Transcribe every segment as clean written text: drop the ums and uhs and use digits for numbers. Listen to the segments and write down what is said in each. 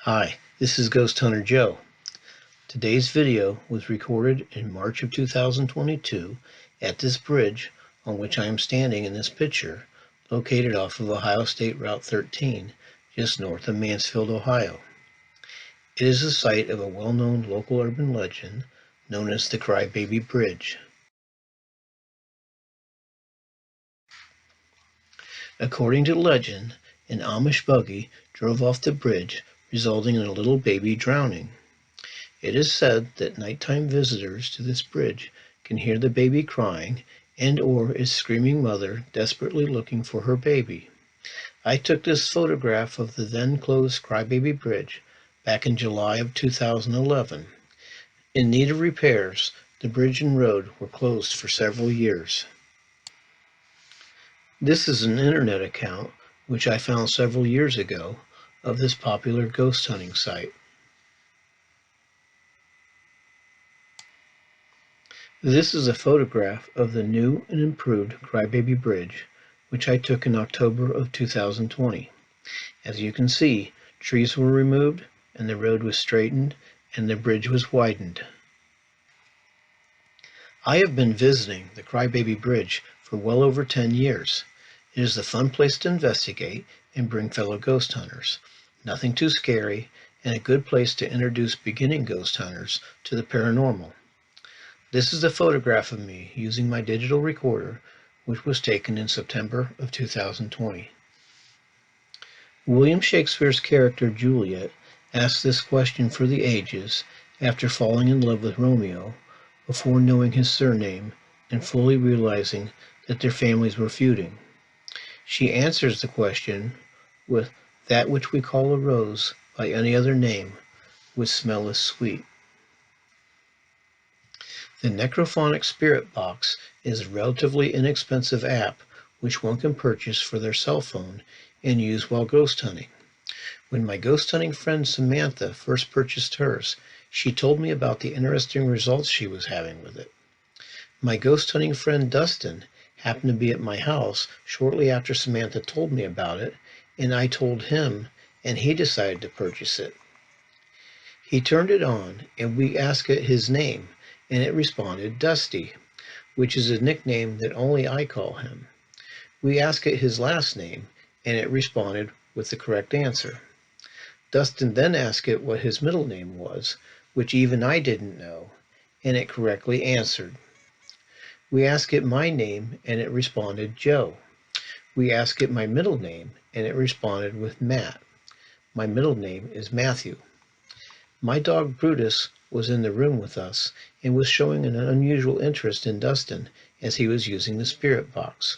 Hi, this is Ghost Hunter Joe. Today's video was recorded in March of 2022 at this bridge on which I am standing in this picture, located off of Ohio State Route 13, just north of Mansfield, Ohio. It is the site of a well-known local urban legend known as the Crybaby Bridge. According to legend, an Amish buggy drove off the bridge, resulting in a little baby drowning. It is said that nighttime visitors to this bridge can hear the baby crying and/or its screaming mother desperately looking for her baby. I took this photograph of the then closed Crybaby Bridge back in July of 2011. In need of repairs, the bridge and road were closed for several years. This is an internet account which I found several years ago of this popular ghost hunting site. This is a photograph of the new and improved Crybaby Bridge, which I took in October of 2020. As you can see, trees were removed and the road was straightened and the bridge was widened. I have been visiting the Crybaby Bridge for well over 10 years. It is a fun place to investigate and bring fellow ghost hunters. Nothing too scary and a good place to introduce beginning ghost hunters to the paranormal. This is a photograph of me using my digital recorder, which was taken in September of 2020. William Shakespeare's character Juliet asked this question for the ages after falling in love with Romeo, before knowing his surname and fully realizing that their families were feuding. She answers the question with, "That which we call a rose by any other name would smell as sweet." The Necrophonic Spirit Box is a relatively inexpensive app which one can purchase for their cell phone and use while ghost hunting. When my ghost hunting friend Samantha first purchased hers, she told me about the interesting results she was having with it. My ghost hunting friend Dustin happened to be at my house shortly after Samantha told me about it, and I told him, and he decided to purchase it. He turned it on, and we asked it his name, and it responded Dusty, which is a nickname that only I call him. We asked it his last name, and it responded with the correct answer. Dustin then asked it what his middle name was, which even I didn't know, and it correctly answered. We asked it my name, and it responded Joe. We asked it my middle name, and it responded with Matt. My middle name is Matthew. My dog Brutus was in the room with us and was showing an unusual interest in Dustin as he was using the spirit box.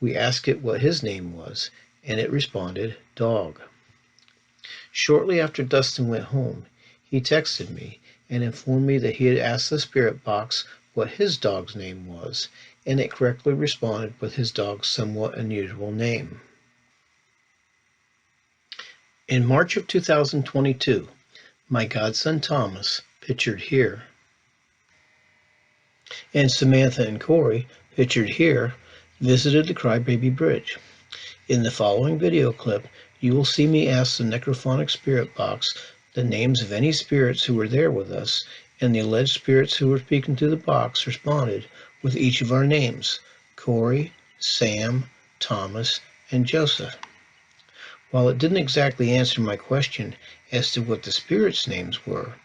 We asked it what his name was, and it responded Dog. Shortly after Dustin went home, he texted me and informed me that he had asked the spirit box what his dog's name was, and it correctly responded with his dog's somewhat unusual name. In March of 2022, my godson Thomas, pictured here, and Samantha and Corey, pictured here, visited the Crybaby Bridge. In the following video clip, you will see me ask the Necrophonic Spirit Box the names of any spirits who were there with us, and the alleged spirits who were speaking to the box responded with each of our names: Corey, Sam, Thomas, and Joseph. While it didn't exactly answer my question as to what the spirits' names were,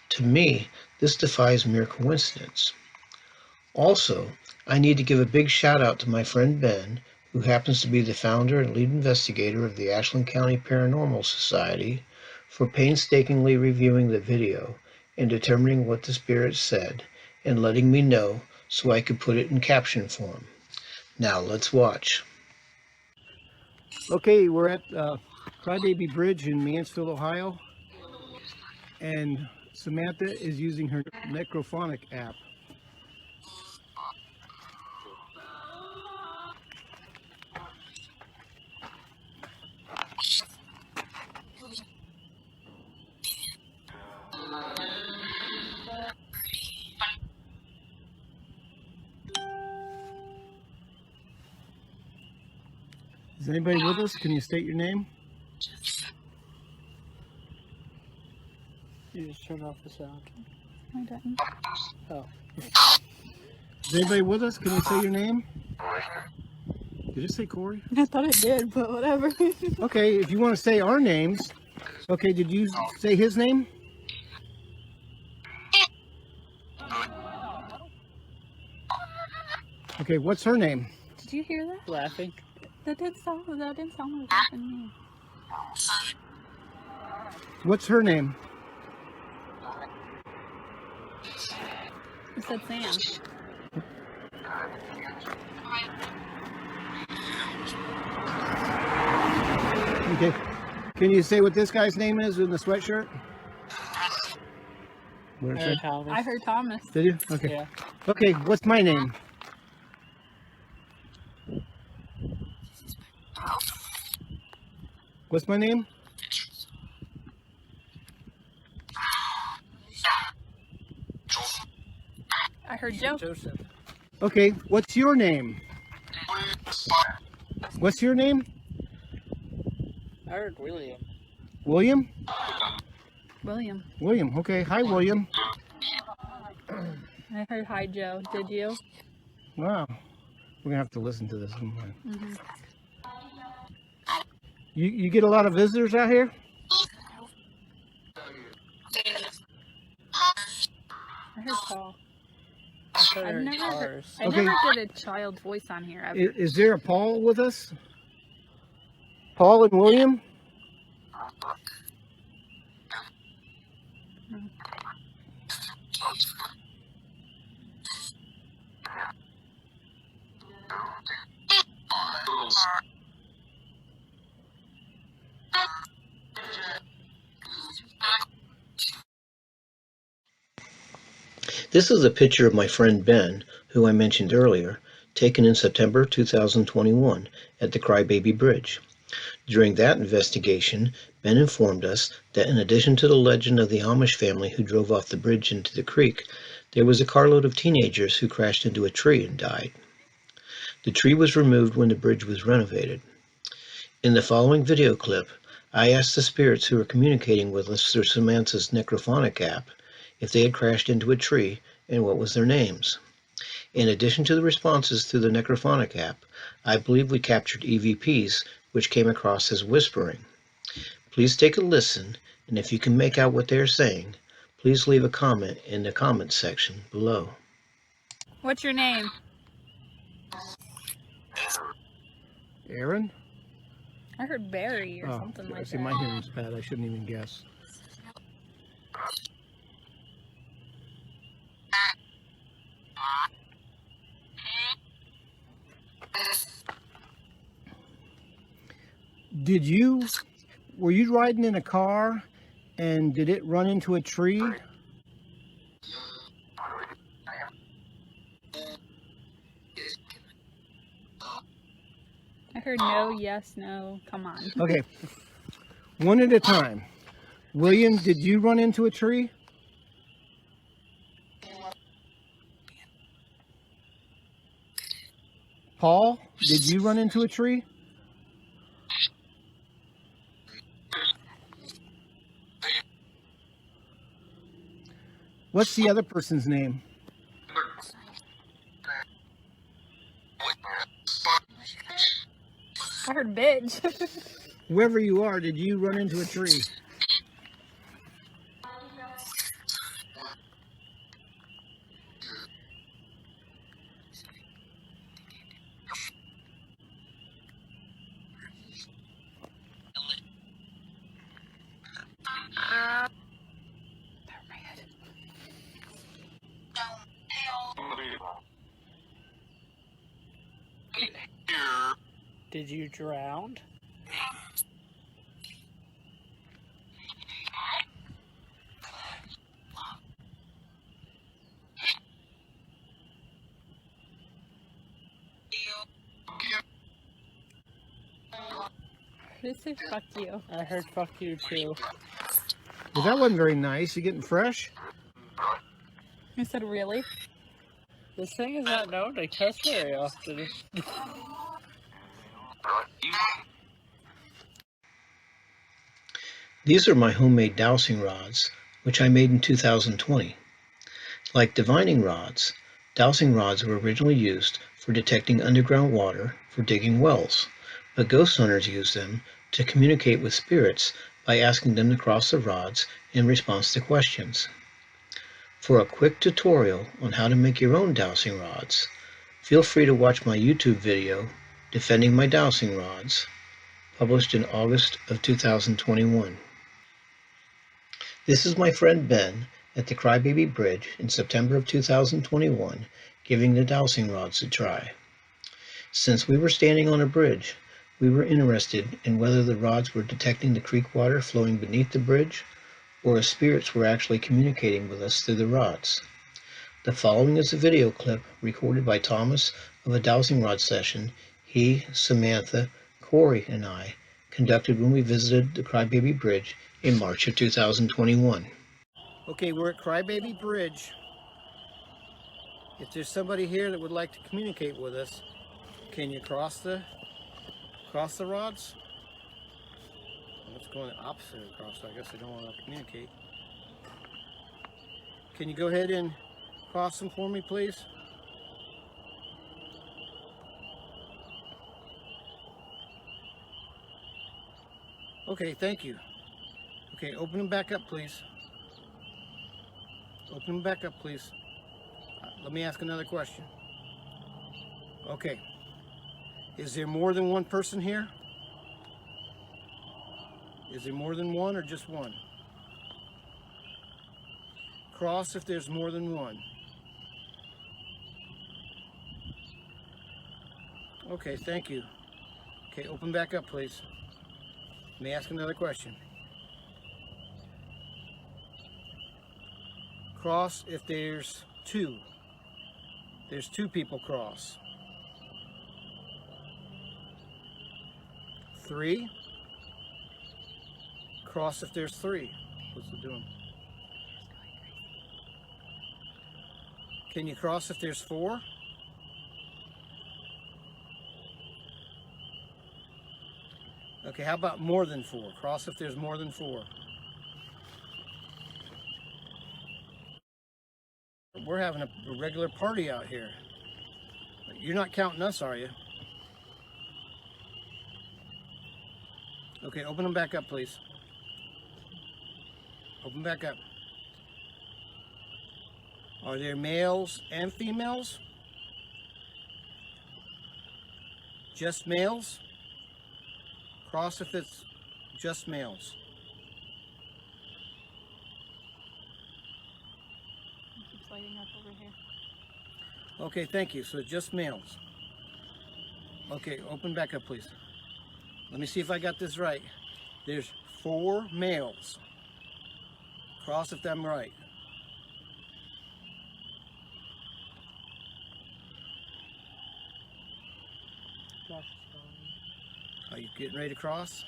to me, this defies mere coincidence. Also, I need to give a big shout out to my friend Ben, who happens to be the founder and lead investigator of the Ashland County Paranormal Society, for painstakingly reviewing the video and determining what the spirits said and letting me know so I could put it in caption form. Now let's watch. Okay, we're at Crybaby Bridge in Mansfield, Ohio, and Samantha is using her Necrophonic app. Is anybody with us? Can you state your name? You just turned off the sound. I didn't. Oh. Is anybody with us? Can you say your name? Did it say Corey? I thought it did, but whatever. Okay, if you want to say our names. Okay, did you say his name? Okay, what's her name? Did you hear that? Laughing. That didn't sound like laughing to me. What's her name? It said Sam. Okay. Can you say what this guy's name is in the sweatshirt? What did it say? Thomas. I heard Thomas. Did you? Okay. Yeah. Okay, what's my name? What's my name? I heard Joe. Joseph. Okay, what's your name? What's your name? I heard William. William? William. William, okay. Hi, William. I heard hi Joe. Did you? Wow. We're going to have to listen to this. Mm-hmm. You get a lot of visitors out here? I heard Paul. I I've heard never heard, ours. I Okay. never did a child's voice on here ever. Is there a Paul with us? Paul and William? This is a picture of my friend Ben, who I mentioned earlier, taken in September 2021 at the Crybaby Bridge. During that investigation, Ben informed us that in addition to the legend of the Amish family who drove off the bridge into the creek, there was a carload of teenagers who crashed into a tree and died. The tree was removed when the bridge was renovated. In the following video clip, I asked the spirits who were communicating with us through Samantha's necrophonic app if they had crashed into a tree and what was their names. In addition to the responses through the necrophonic app, I believe we captured EVPs which came across as whispering. Please take a listen, and if you can make out what they are saying, please leave a comment in the comments section below. What's your name? Aaron? I heard Barry or something like see, that. my hearing's bad. I shouldn't even guess. Were you riding in a car and did it run into a tree? I heard no, yes, no. Come on. Okay. One at a time. William, did you run into a tree? Paul, did you run into a tree? What's the other person's name? I heard bitch. Whoever you are, did you run into a tree? Did you drown? Who said fuck you? I heard fuck you too. Well, that wasn't very nice. You getting fresh? Who said really? This thing is not known to cuss very often. These are my homemade dowsing rods. which I made in 2020. Like divining rods, dowsing rods were originally used for detecting underground water for digging wells, but ghost hunters use them to communicate with spirits by asking them to cross the rods in response to questions. For a quick tutorial on how to make your own dowsing rods, feel free to watch my YouTube video, Defending My Dowsing Rods, published in August of 2021. This is my friend Ben at the Crybaby Bridge in September of 2021 giving the dowsing rods a try. Since we were standing on a bridge, we were interested in whether the rods were detecting the creek water flowing beneath the bridge or if spirits were actually communicating with us through the rods. The following is a video clip recorded by Thomas of a dowsing rod session he, Samantha, Corey, and I conducted when we visited the Crybaby Bridge in March of 2021. Okay, we're at Crybaby Bridge. If there's somebody here that would like to communicate with us, can you cross the rods? Let's go the opposite across. I guess I don't want to communicate. Can you go ahead and cross them for me, please? Okay, thank you. Okay, open them back up, please. Open them back up, please. Let me ask another question. Okay. Is there more than one person here? Is there more than one or just one? Cross if there's more than one. Okay, thank you. Okay, open back up, please. Let me ask another question. Cross if there's two. There's two people cross. 3. Cross if there's 3. What's it doing? Can you cross if there's 4? Okay, how about more than 4? Cross if there's more than 4. We're having a regular party out here. You're not counting us, are you? Okay, open them back up, please. Open back up. Are there males and females? Just males? Cross if it's just males. It keeps lighting up over here. Okay, thank you. So just males. Okay, open back up, please. Let me see if I got this right. There's 4 males. Cross if I'm right. Are you getting ready to cross?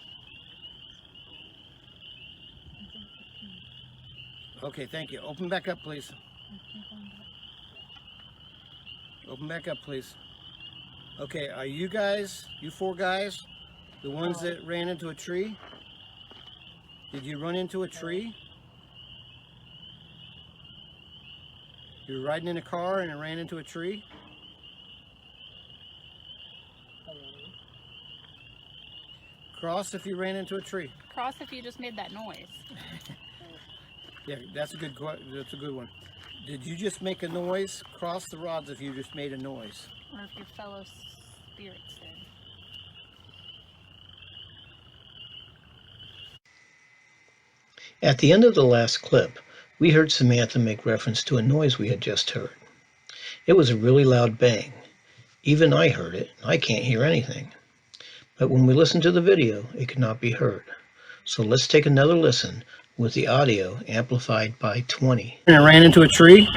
Okay, thank you. Open back up, please. Open back up, please. Okay, are you guys, you 4 guys, the ones that ran into a tree? Did you run into a tree? You were riding in a car and it ran into a tree? Cross if you ran into a tree. Cross if you just made that noise. Yeah, that's a good one. Did you just make a noise? Cross the rods if you just made a noise. Or if your fellow spirits did. At the end of the last clip, we heard Samantha make reference to a noise we had just heard. It was a really loud bang. Even I heard it. I can't hear anything. But when we listened to the video, it could not be heard. So let's take another listen with the audio amplified by 20. And it ran into a tree?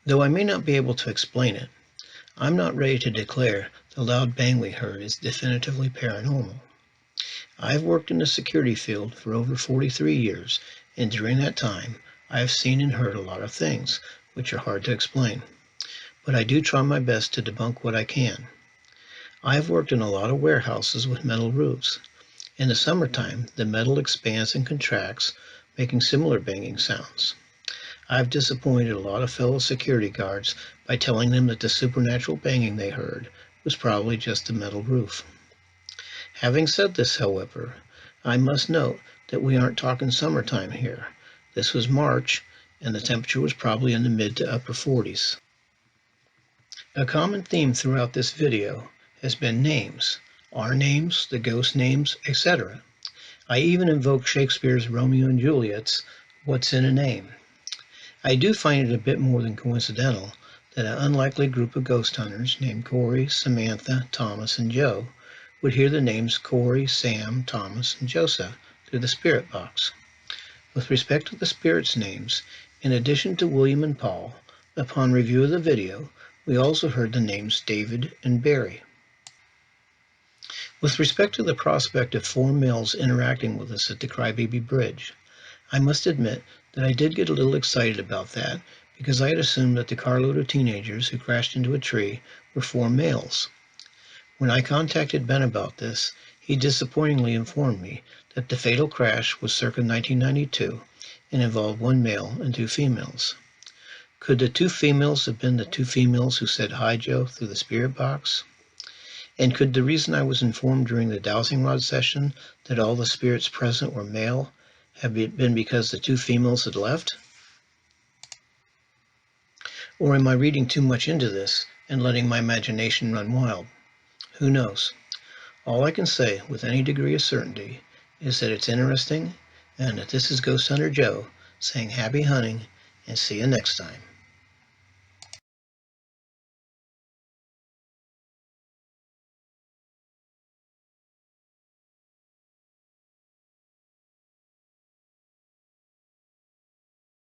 Though I may not be able to explain it, I'm not ready to declare the loud bang we heard is definitively paranormal. I've worked in the security field for over 43 years, and during that time, I have seen and heard a lot of things, which are hard to explain. But I do try my best to debunk what I can. I have worked in a lot of warehouses with metal roofs, In the summertime, the metal expands and contracts, making similar banging sounds. I've disappointed a lot of fellow security guards by telling them that the supernatural banging they heard was probably just a metal roof. Having said this, however, I must note that we aren't talking summertime here. This was March, and the temperature was probably in the mid to upper 40s. A common theme throughout this video has been names, our names, the ghost names, etc. I even invoked Shakespeare's Romeo and Juliet's "What's in a name?" I do find it a bit more than coincidental that an unlikely group of ghost hunters named Corey, Samantha, Thomas, and Joe would hear the names Corey, Sam, Thomas, and Joseph through the spirit box. With respect to the spirits' names, in addition to William and Paul, upon review of the video, we also heard the names David and Barry. With respect to the prospect of 4 males interacting with us at the Crybaby Bridge, I must admit that I did get a little excited about that because I had assumed that the carload of teenagers who crashed into a tree were 4 males. When I contacted Ben about this, he disappointingly informed me that the fatal crash was circa 1992 and involved 1 male and 2 females. Could the 2 females have been the 2 females who said "Hi, Joe" through the spirit box? And could the reason I was informed during the dowsing rod session that all the spirits present were male have been because the 2 females had left? Or am I reading too much into this and letting my imagination run wild? Who knows? All I can say with any degree of certainty is that it's interesting and that this is Ghost Hunter Joe saying happy hunting and see you next time.